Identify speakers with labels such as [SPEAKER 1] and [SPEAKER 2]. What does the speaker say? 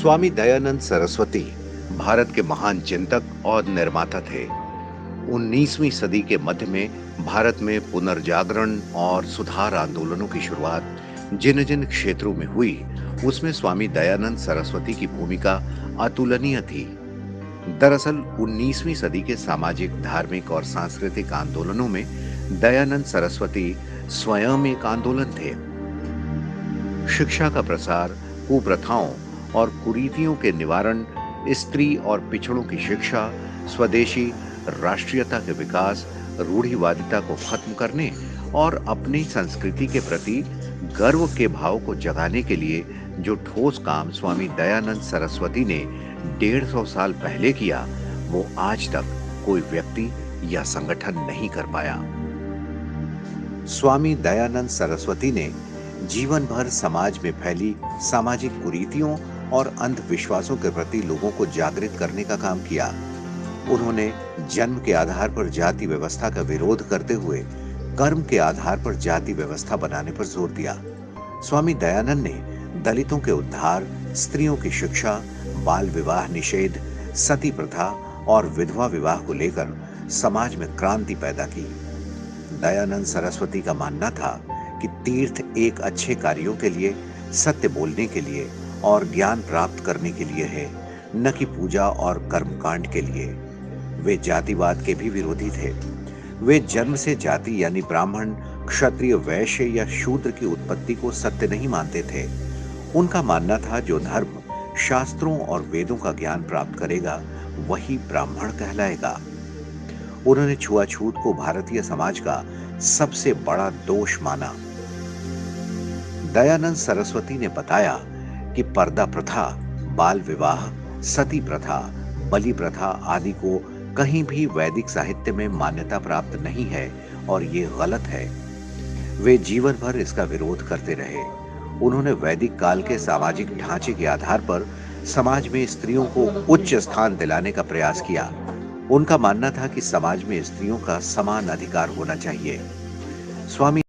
[SPEAKER 1] स्वामी दयानंद सरस्वती भारत के महान चिंतक और निर्माता थे। 19वीं सदी के मध्य में भारत में पुनर्जागरण और सुधार आंदोलनों की शुरुआत जिन जिन क्षेत्रों में हुई, उसमें स्वामी दयानंद सरस्वती की भूमिका अतुलनीय थी। दरअसल 19वीं सदी के सामाजिक, धार्मिक और सांस्कृतिक आंदोलनों में दयानंद सरस्वती स्वयं एक आंदोलन थे। शिक्षा का प्रसार, कुप्रथाओं और कुरीतियों के निवारण, स्त्री और पिछड़ों की शिक्षा, स्वदेशी राष्ट्रीयता के विकास, रूढ़िवादिता को खत्म करने और अपनी संस्कृति के प्रति गर्व के भाव को जगाने के लिए जो ठोस काम स्वामी दयानंद सरस्वती ने 150 साल पहले किया, वो आज तक कोई व्यक्ति या संगठन नहीं कर पाया। स्वामी दयानंद सरस्वती ने जीवन भर समाज में फैली सामाजिक कुरीतियों और अंधविश्वासों के प्रति लोगों को जागृत करने का काम किया। उन्होंने जन्म के आधार पर जाति व्यवस्था का विरोध करते हुए कर्म के आधार पर जाति व्यवस्था बनाने पर जोर दिया। स्वामी दयानंद ने दलितों के उद्धार, स्त्रियों की शिक्षा, बाल विवाह निषेध, सती प्रथा और विधवा विवाह को लेकर समाज में क्रांति पैदा की। दयानंद सरस्वती का मानना था कि तीर्थ एक अच्छे कार्यों के लिए, सत्य बोलने के लिए और ज्ञान प्राप्त करने के लिए है, न कि पूजा और कर्मकांड के लिए। वे जातिवाद के भी विरोधी थे। वे जन्म से जाति यानी ब्राह्मण, क्षत्रिय, वैश्य या शूद्र की उत्पत्ति को सत्य नहीं मानते थे। उनका मानना था जो धर्म, शास्त्रों और वेदों का ज्ञान प्राप्त करेगा, वही ब्राह्मण कहलाएगा। उन्होंने छुआछूत को भारतीय समाज का सबसे बड़ा दोष माना। दयानंद सरस्वती ने बताया कि पर्दा प्रथा, बाल विवाह, सती प्रथा, बलि प्रथा आदि को कहीं भी वैदिक साहित्य में मान्यता प्राप्त नहीं है और ये गलत है। वे जीवन भर इसका विरोध करते रहे। उन्होंने वैदिक काल के सामाजिक ढांचे के आधार पर समाज में स्त्रियों को उच्च स्थान दिलाने का प्रयास किया। उनका मानना था कि समाज में स्त्रियों का समान अधिकार होना चाहिए। स्वामी